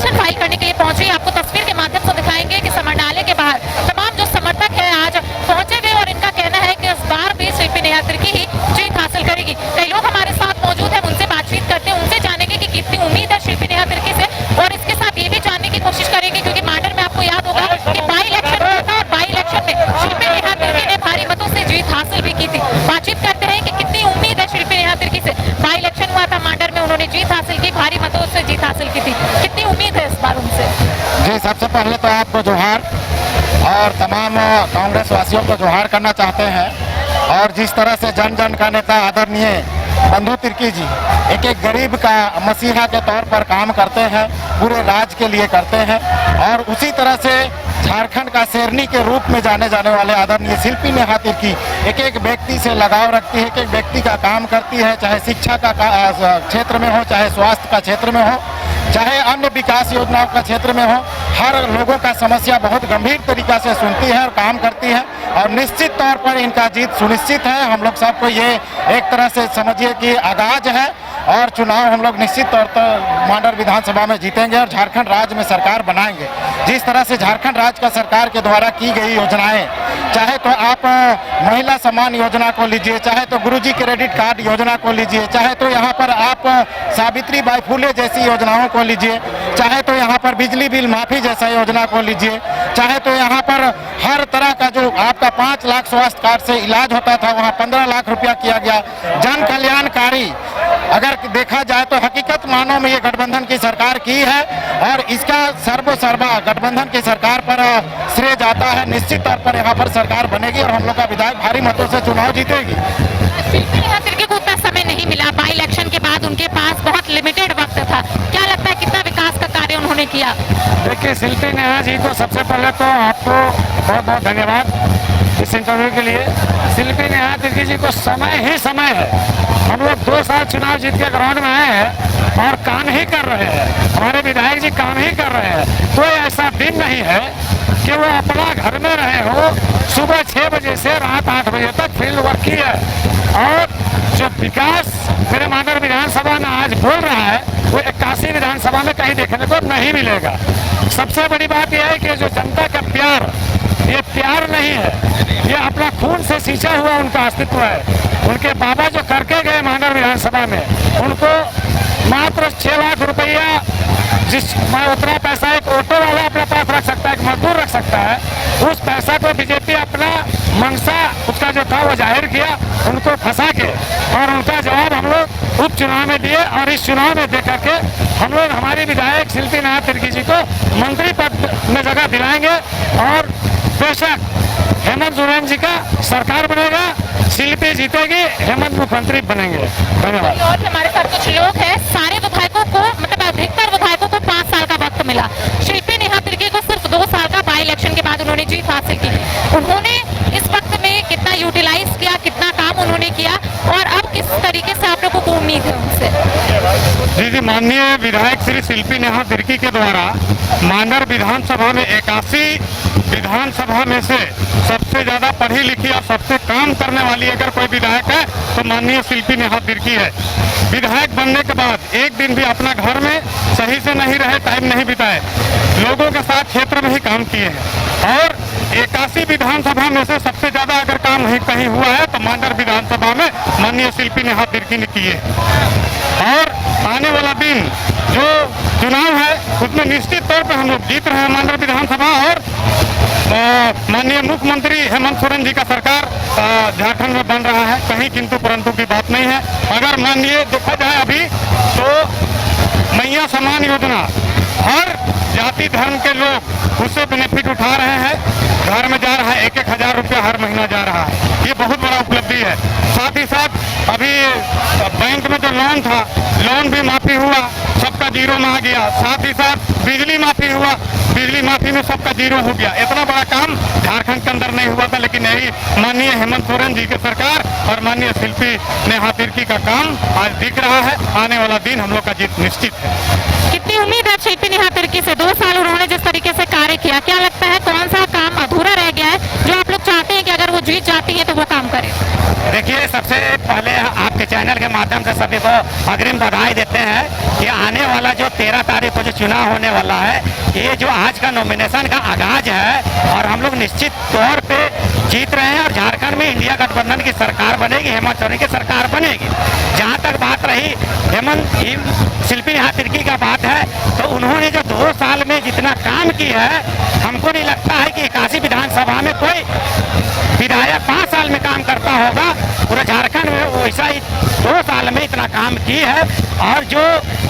Petition file करने के लिए पहुंची। आपको तस्वीर के माध्यम से दिखाएंगे कि समाहरणालय के बाहर तमाम जो समर्थक है आज पहुंचे हुए और इनका कहना है कि इस बार भी शिल्पी नेहा तिर्की ही जीत हासिल करेगी। कई लोग हमारे साथ मौजूद है, उनसे बातचीत करते हैं, उनसे जानेंगे कि कितनी उम्मीद है शिल्पी नेहा तिर्की से, और इसके साथ ये भी जानने की कोशिश करेंगे क्योंकि मांडर में आपको याद होगा कि बाई इलेक्शन हुआ था और बाई इलेक्शन में शिल्पी नेहा तिर्की ने भारी मतों से जीत हासिल भी की थी। बातचीत करते हैं कि कितनी उम्मीद है शिल्पी नेहा तिर्की से। बाई इलेक्शन हुआ था मांडर में, उन्होंने जीत हासिल की, भारी मतों से जीत हासिल की थी। कितनी उम्मीद है इस बार उनसे? जी, सबसे पहले तो आपको जोहार और तमाम कांग्रेस वासियों को जोहार करना चाहते हैं। और जिस तरह से जन जन का नेता आदरणीय बंधु तिर्की जी एक एक गरीब का मसीहा के तौर पर काम करते हैं, पूरे राज्य के लिए करते हैं, और उसी तरह से झारखंड का शेरनी के रूप में जाने जाने वाले आदरणीय शिल्पी नेहा तिर्की एक एक व्यक्ति से लगाव रखती है, एक एक व्यक्ति का काम करती है, चाहे शिक्षा का क्षेत्र में हो, चाहे स्वास्थ्य का क्षेत्र में हो, चाहे अन्य विकास योजनाओं का क्षेत्र में हो। हर लोगों का समस्या बहुत गंभीर तरीका से सुनती है और काम करती है, और निश्चित तौर पर इनका जीत सुनिश्चित है। हम लोग सबको ये एक तरह से समझिए कि आगाज है, और चुनाव हम लोग निश्चित तौर पर मांडर विधानसभा में जीतेंगे और झारखंड राज्य में सरकार बनाएंगे। जिस तरह से झारखंड राज्य का सरकार के द्वारा की गई योजनाएं, चाहे तो आप महिला सम्मान योजना को लीजिए, चाहे तो गुरुजी क्रेडिट कार्ड योजना को लीजिए, चाहे तो यहाँ पर आप सावित्री बाई फुले जैसी योजनाओं को लीजिए, चाहे तो यहाँ पर बिजली बिल माफी जैसा योजना को लीजिए, चाहे तो यहाँ पर हर तरह का जो आपका 5 लाख स्वास्थ्य कार्ड से इलाज होता था वहाँ 15 लाख रुपया किया गया। जन कल्याणकारी अगर देखा जाए तो हकीकत मानों में ये गठबंधन की सरकार की है, और इसका सर्वसर्वा गठबंधन की सरकार पर श्रेय जाता है। निश्चित तौर पर यहाँ पर सरकार बनेगी और हम लोग का विधायक भारी मतों से चुनाव जीतेगी। शिल्पी नेहा तिर्की को उतना समय नहीं मिला, बाई इलेक्शन के बाद उनके पास बहुत लिमिटेड वक्त था। क्या लगता है कितना विकास का कार्य उन्होंने किया? देखिए, शिल्पी नेहा जी को सबसे पहले तो आपको बहुत बहुत धन्यवाद इस इंटरव्यू के लिए। शिल्पी नेहा तिर्की जी को समय ही समय है। हम लोग 2 साल चुनाव जीत के ग्राउंड में आए हैं और काम ही कर रहे हैं। हमारे विधायक जी काम ही कर रहे हैं। कोई ऐसा दिन नहीं है कि वो अपना घर में रहे हो। सुबह 6 बजे से रात 8 बजे तक फील्ड वर्क की है, और जो विकास मेरे मानर विधानसभा में आज बोल रहा है वो 81 विधानसभा में कहीं देखने को नहीं मिलेगा। सबसे बड़ी बात यह है कि जो जनता का प्यार, ये प्यार नहीं है, ये अपना खून से सींचा हुआ उनका अस्तित्व है। उनके बाबा जो करके गए मानर विधानसभा में, उनको मात्र 6 लाख रुपया, जिसमें उतना पैसा एक ऑटो वाला अपने पास रख सकता है, एक मजदूर रख सकता है, उस पैसा को बीजेपी अपना मंशा उसका जो था वो जाहिर किया, उनको फंसा के, और उनका जवाब हम लोग उपचुनाव में दिए। और इस चुनाव में देकर के हम लोग हमारी विधायक शिल्पी नेहा तिर्की जी को मंत्री पद में जगह दिलाएंगे, और बेशक हेमंत सोरेन जी का सरकार बनेगा, शिल्पी जीतेगी, हेमंत मुख्यमंत्री बनेंगे। धन्यवाद। और हमारे साथ कुछ लोग हैं, सारे विधायकों को, मतलब अधिकतर विधायकों को 5 साल का वक्त मिला। शिल्पी नेहा तिर्की को सिर्फ 2 साल का, बाई इलेक्शन के बाद उन्होंने जीत हासिल की। उन्होंने इस वक्त में कितना यूटिलाइज किया, कितना काम उन्होंने किया, और अब किस तरीके से आप लोगों को उम्मीद है उनसे? जी, माननीय विधायक श्री शिल्पी नेहा तिर्की के द्वारा मांडर विधानसभा में 81 विधानसभा में से सबसे ज्यादा पढ़ी लिखी और सबसे काम करने वाली अगर कोई विधायक है तो माननीय शिल्पी नेहा तिर्की है। विधायक बनने के बाद एक दिन भी अपना घर में सही से नहीं रहे, टाइम नहीं बिताए, लोगों के साथ क्षेत्र में ही काम किए हैं, और 81 विधानसभा में से सबसे ज्यादा अगर काम नहीं कहीं हुआ है तो मांडर विधानसभा में माननीय शिल्पी नेहा तिर्की ने किए। और आने वाला दिन जो चुनाव है उसमें निश्चित तौर पर हम लोग जीत रहे हैं मांडर विधानसभा, और माननीय मुख्यमंत्री हेमंत सोरेन जी का सरकार झारखंड में बन रहा है। कहीं किंतु परंतु की बात नहीं है। अगर माननीय देखा जाए अभी तो मैया सम्मान योजना, हर जाति धर्म के लोग उससे बेनिफिट उठा रहे हैं। घर में जा रहा है 1-1 हजार रुपया हर महीना जा रहा है, ये बहुत बड़ा उपलब्धि है। साथ ही साथ अभी बैंक में जो लोन था, लोन भी माफी हुआ, सबका जीरो में आ गया। साथ ही साथ बिजली माफी हुआ, बिजली माफी में सबका जीरो हो गया। इतना बड़ा काम झारखंड के अंदर नहीं हुआ था, लेकिन यही माननीय हेमंत सोरेन जी की सरकार और माननीय शिल्पी नेहा तिर्की का काम आज दिख रहा है। आने वाला दिन हम लोग का जीत निश्चित है। कितनी उम्मीद है शिल्पी नेहा तिर्की से? 2 साल उन्होंने जिस तरीके से कार्य किया, क्या लगता है कौन सा काम अधूरा रह गया है जो आप लोग चाहते हैं कि अगर वो जीत जाती है तो वो काम करे? देखिए, सबसे पहले आप आपके चैनल के माध्यम से सभी को अग्रिम बधाई देते हैं कि आने वाला जो 13 तारीख को जो चुनाव होने वाला है, ये जो आज का नॉमिनेशन का आगाज है और हम लोग निश्चित तौर पे जीत रहे हैं और झारखंड में इंडिया गठबंधन की सरकार बनेगी, हेमंत सोरेन की सरकार बनेगी। जहाँ तक बात रही हेमंत शिल्पी नेहा तिर्की का बात है, तो उन्होंने जो 2 साल में जितना काम किया है, हमको नहीं लगता है कि 81 विधानसभा में कोई विधायक 5 साल में काम करता होगा। पूरा झारखंड में वैसा ही 2 साल में इतना काम की है। और जो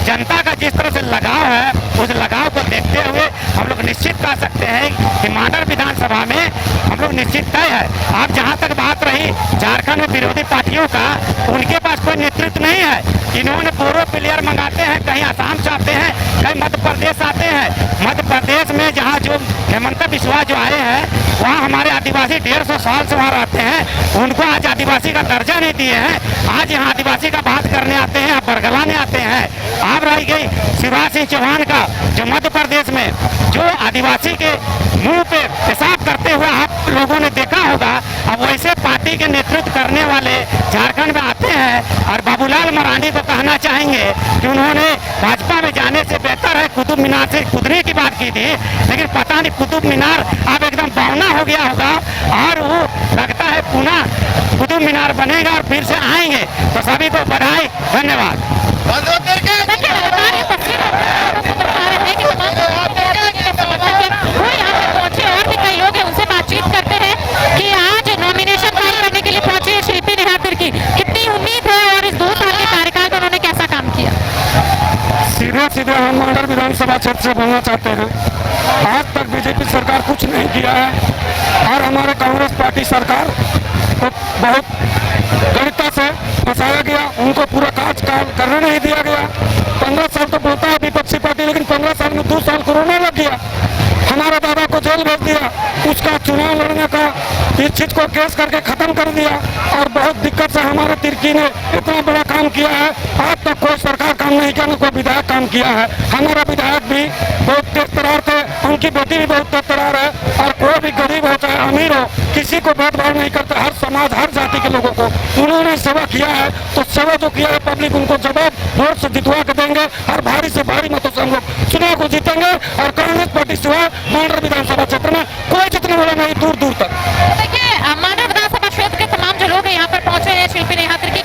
जनता का जिस तरह से लगाव है, उस लगाव को देखते हुए हम लोग निश्चित कह सकते हैं कि मांडर विधानसभा में हम लोग निश्चित तय है। अब जहाँ तक बात रही झारखंड में विरोधी पार्टियों का, उनके पास कोई नेतृत्व नहीं है। इन्होंने पूर्व प्लेयर मंगाते हैं, कहीं आसाम से आते हैं, कहीं मध्य प्रदेश आते हैं। मध्य प्रदेश में जहाँ जो हेमंत बिस्वा जो आए हैं, वहाँ हमारे आदिवासी 150 साल से वहाँ रहते हैं, उनको आज आदिवासी का दर्जा नहीं दिए हैं। आज यहाँ आदिवासी का बात करने आते हैं, बरगलाने आते हैं। अब रही गई शिवराज सिंह चौहान का, जो मध्य प्रदेश में जो आदिवासी के मुंह पे पेशाब करते हुए आप लोगों ने देखा होगा। अब वैसे पार्टी के नेतृत्व करने वाले झारखंड में आते हैं और बाबूलाल मरांडी को कहना चाहेंगे कि उन्होंने भाजपा में जाने से बेहतर है कुतुब मीनार से कूदने की बात की थी, लेकिन पता नहीं कुतुब मीनार अब एकदम बौना हो गया होगा और वो लगता है पुनः कुतुब मीनार बनेगा और फिर से आएंगे। तो सभी को बधाई, धन्यवाद। देखिए, लगातार ये तस्वीरें आपको दिखा रहे हैं कि तमाम समर्थक हैं, वो यहाँ पे पहुंचे और भी कई लोग हैं, उनसे बातचीत करते हैं कि आज नॉमिनेशन फाइल करने के लिए पहुंचे शिल्पी नेहा तिर्की, कितनी उम्मीद है और इस 2 साल के कार्यकाल में उन्होंने कैसा काम किया? सीधे हम मांडर विधानसभा क्षेत्र से बोलना चाहते हैं। आज तक बीजेपी सरकार कुछ नहीं किया है और हमारे कांग्रेस पार्टी सरकार को बहुत गणिता से फंसाया गया, उनको पूरा काज करने नहीं दिया गया। 15 साल तो बोलता है विपक्षी पार्टी, लेकिन 15 साल में 2 साल कोरोना लग गया, हमारे दादा को जेल भेज दिया, उसका चुनाव लड़ने का इस चीज को केस करके खत्म कर दिया और बहुत दिक्कत से हमारे तिर्की ने इतना बड़ा काम किया है। आज तक कोई सरकार काम नहीं किया, न कोई विधायक काम किया है। हमारा विधायक भी बहुत तेज तरार थे, उनकी बेटी भी बहुत तेज तरार है और कोई भी गरीब हो चाहे अमीर हो, किसी को भेदभाव नहीं करते, हर समाज हर जाति के लोगों को उन्होंने सेवा किया है। तो सेवा जो किया है पब्लिक उनको जवाब वोट से जितवा के देंगे और भारी से भारी मतों से हम लोग चुनाव को जीतेंगे। और कांग्रेस पार्टी सिवाय मांडर विधानसभा क्षेत्र में कोई जितने वाला नहीं, दूर दूर तक। देखिए, मांडर विधानसभा क्षेत्र के तमाम जो लोग यहाँ पर पहुंचे हैं शिल्पी नेहा तिर्की